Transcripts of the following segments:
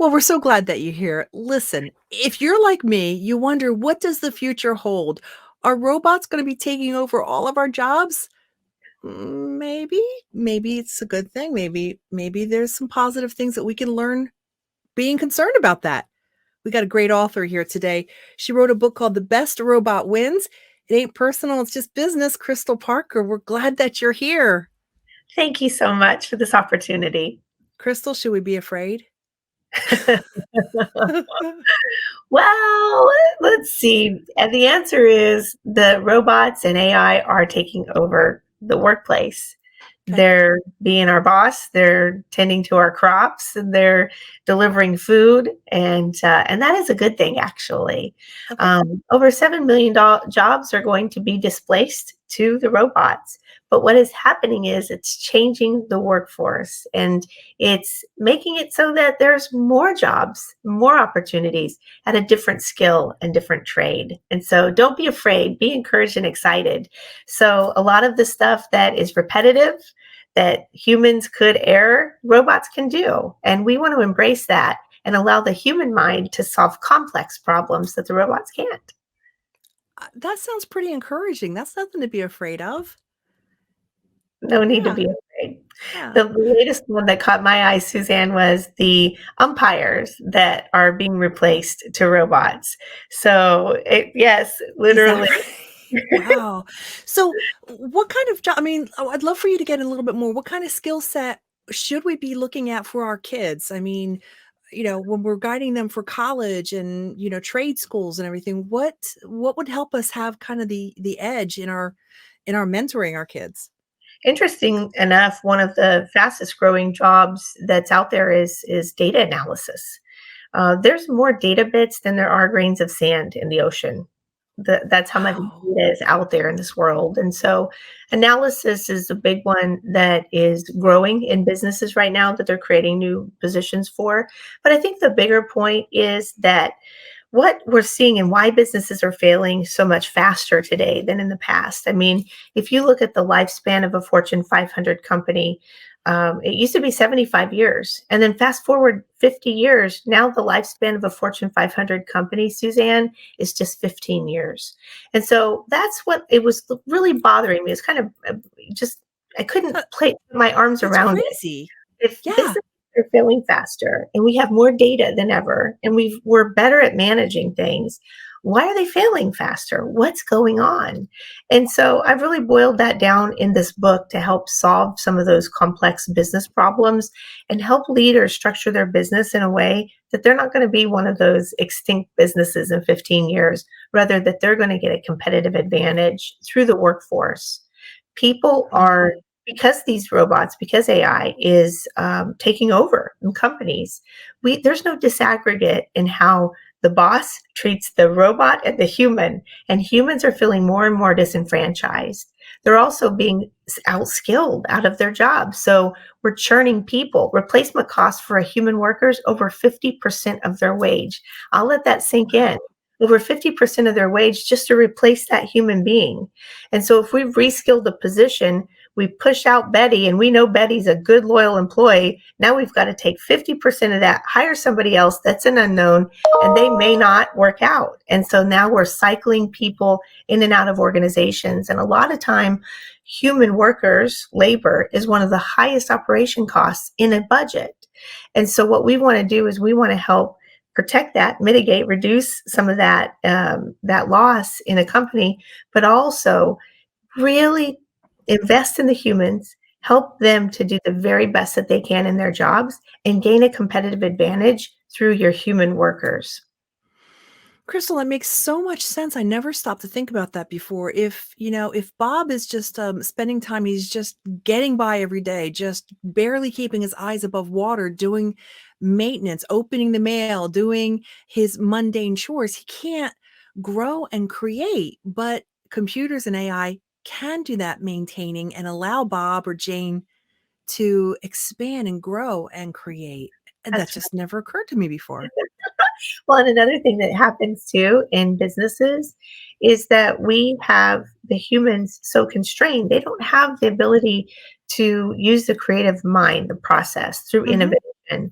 Well, we're so glad that you're here. Listen, if you're like me, you wonder what does the future hold? Are robots going to be taking over all of our jobs? Maybe, maybe it's a good thing. Maybe there's some positive things that we can learn being concerned about that. We got a great author here today. She wrote a book called The Best Robot Wins. It ain't personal, it's just business. Krystal Parker, we're glad that you're here. Thank you so much for this opportunity. Krystal, should we be afraid? Well, let's see. And the answer is the robots and AI are taking over the workplace. Okay. They're being our boss. They're tending to our crops. And they're delivering food, and that is a good thing, actually. Okay. Over 7 million jobs are going to be displaced to the robots. But what is happening is it's changing the workforce, and it's making it so that there's more jobs, more opportunities at a different skill and different trade. And so don't be afraid, be encouraged and excited. So a lot of the stuff that is repetitive, that humans could err, robots can do. And we want to embrace that and allow the human mind to solve complex problems that the robots can't. That sounds pretty encouraging. That's nothing to be afraid of. No need to Yeah. be afraid. Yeah. The latest one that caught my eye, Suzanne, was the umpires that are being replaced to robots. So, yes, Is that literally. right? Wow. So what kind of job, I mean, I'd love for you to get in a little bit more. What kind of skill set should we be looking at for our kids? I mean, when we're guiding them for college and, trade schools and everything, what would help us have kind of the edge in our mentoring our kids? Interesting enough, one of the fastest growing jobs that's out there is data analysis. There's more data bits than there are grains of sand in the ocean. That's how much Wow. data is out there in this world. And so analysis is a big one that is growing in businesses right now that they're creating new positions for. But I think the bigger point is that what we're seeing and why businesses are failing so much faster today than in the past. I mean, if you look at the lifespan of a Fortune 500 company, it used to be 75 years. And then fast forward 50 years, now the lifespan of a Fortune 500 company, Suzanne, is just 15 years. And so that's what it was really bothering me. It's kind of just, I couldn't That, put my arms that's around it. crazy. If Yeah. businesses are failing faster and we have more data than ever and we're better at managing things, why are they failing faster? What's going on? And so I've really boiled that down in this book to help solve some of those complex business problems and help leaders structure their business in a way that they're not going to be one of those extinct businesses in 15 years, rather that they're going to get a competitive advantage through the workforce. People are, because these robots, because AI is taking over in companies, there's no disaggregate in how the boss treats the robot and the human, and humans are feeling more and more disenfranchised. They're also being outskilled out of their jobs. So we're churning people. Replacement costs for a human workers over 50% of their wage. I'll let that sink in. Wow. Over 50% of their wage just to replace that human being. And so if we've reskilled the position, we push out Betty and we know Betty's a good, loyal employee. Now we've got to take 50% of that, hire somebody else that's an unknown, and they may not work out. And so now we're cycling people in and out of organizations. And a lot of time, human workers, labor, is one of the highest operation costs in a budget. And so what we want to do is we want to help protect that, mitigate, reduce some of that loss in a company, but also really invest in the humans, help them to do the very best that they can in their jobs, and gain a competitive advantage through your human workers. Crystal, that makes so much sense. I never stopped to think about that before. If Bob is just spending time, he's just getting by every day, just barely keeping his eyes above water, doing maintenance, opening the mail, doing his mundane chores, he can't grow and create. But computers and AI can do that maintaining and allow Bob or Jane to expand and grow and create. And that That's just never occurred to me before. Well, and another thing that happens too in businesses is that we have the humans so constrained, they don't have the ability to use the creative mind, the process through Mhm. innovation.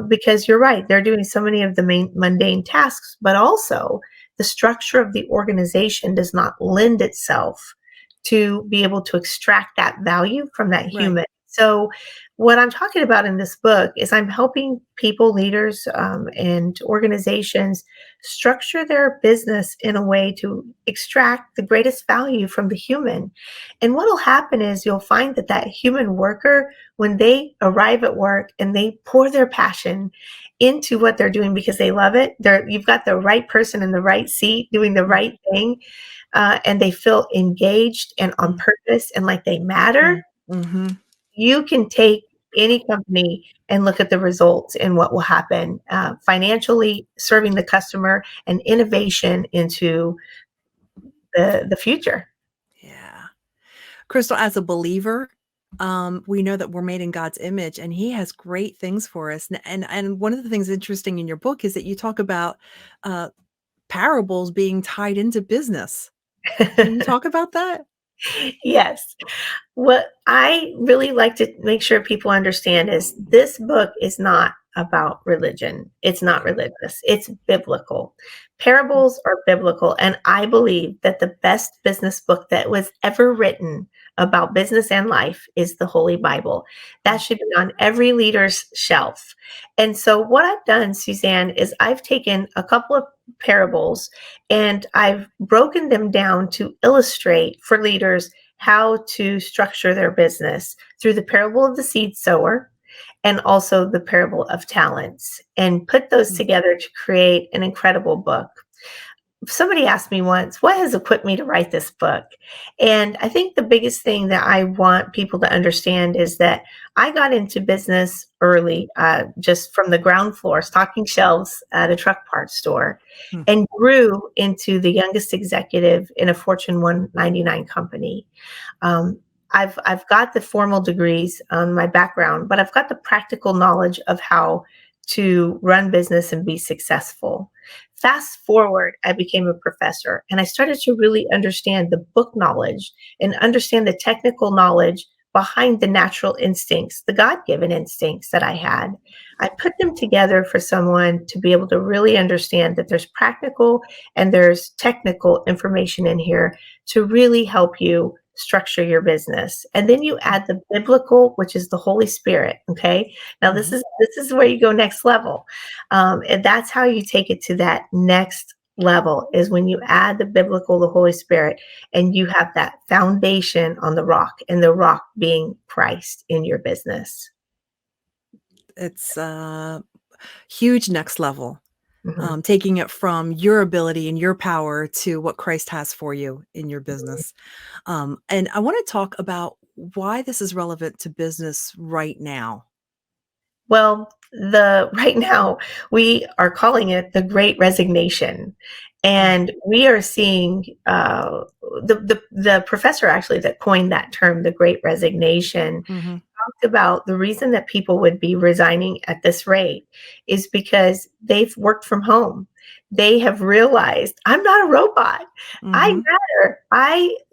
Because you're right, they're doing so many of the main mundane tasks, but also the structure of the organization does not lend itself to be able to extract that value from that Right. human. So, what I'm talking about in this book is I'm helping people, leaders, and organizations structure their business in a way to extract the greatest value from the human. And what will happen is you'll find that that human worker, when they arrive at work and they pour their passion into what they're doing because they love it, you've got the right person in the right seat doing the Mm, right thing, and they feel engaged and on mm, purpose and like they matter. mm, mhm. You can take any company and look at the results and what will happen financially, serving the customer, and innovation into the future. Yeah. Crystal, as a believer, we know that we're made in God's image and he has great things for us. And one of the things interesting in your book is that you talk about uh, parables being tied into business. Can you talk about that? Yes. What I really like to make sure people understand is this book is not about religion. It's not Right. religious. It's biblical. Parables are biblical. And I believe that the best business book that was ever written about business and life is the Holy Bible. That Mm, should be on every leader's shelf. And so, what I've done, Suzanne, is I've taken a couple of parables and I've broken them down to illustrate for leaders how to structure their business through the parable of the seed sower and also the parable of talents, and put those mm, together to create an incredible book. Somebody asked me once, what has equipped me to write this book? And I think the biggest thing that I want people to understand is that I got into business early, just from the ground floor, stocking shelves at a truck parts store, mm. and grew into the youngest executive in a Fortune 199 company. Um, I've got the formal degrees on my background, but I've got the practical knowledge of how to run business and be successful. Fast forward, I became a professor and I started to really understand the book knowledge and understand the technical knowledge behind the natural instincts, the God given instincts that I had. I put them together for someone to be able to really understand that there's practical and there's technical information in here to really help you structure your business. And then you add the biblical, which is the Holy Spirit. Okay. Now Mhm. this is where you go next level. And that's how you take it to that next level, is when you add the biblical, the Holy Spirit, and you have that foundation on the rock, and the rock being Christ in your business. It's huge next level. Mhm. Taking it from your ability and your power to what Christ has for you in your business. And I want to talk about why this is relevant to business right now. Well, the right now we are calling it the Great Resignation, Mm, and we are seeing the professor actually that coined that term, the Great Resignation, mhm, talked about the reason that people would be resigning at this rate is because they've worked from home. They have realized I'm not a robot. I mhm. matter.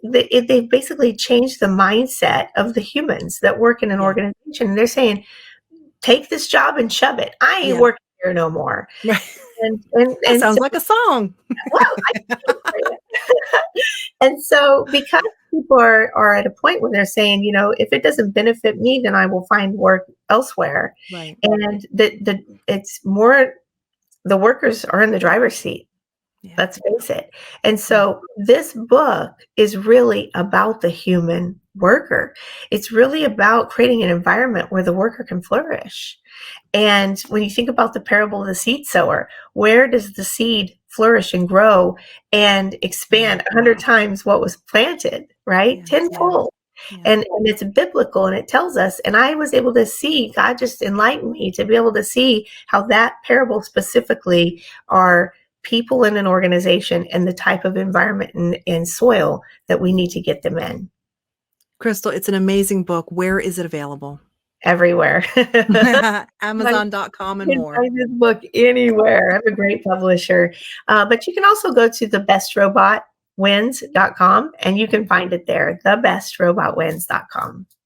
They've basically changed the mindset of the humans that work in an Yeah, organization. And they're saying, take this job and shove it. I ain't yeah. working here no more. Right. And and That and sounds so, like a song. well, I can for you. And so, because people are at a point where they're saying, if it doesn't benefit me, then I will find work elsewhere. Right. And the it's more, the workers are in the driver's seat. Yeah, Let's face it. And yeah. so this book is really about the human worker. It's really about creating an environment where the worker can flourish. And when you think about the parable of the seed sower, where does the seed flourish and grow and Yeah, expand 100 times what was planted, right? yeah, yeah, Tenfold. yeah. And it's biblical and it tells us. And I was able to see, God just enlightened me to be able to see how that parable specifically are people in an organization and the type of environment and soil that we need to get them in. Crystal, it's an amazing book. Where is it available? everywhere. Find Amazon.com and you can more. find this book anywhere. I have a great publisher. But you can also go to thebestrobotwins.com and you can find it there, thebestrobotwins.com.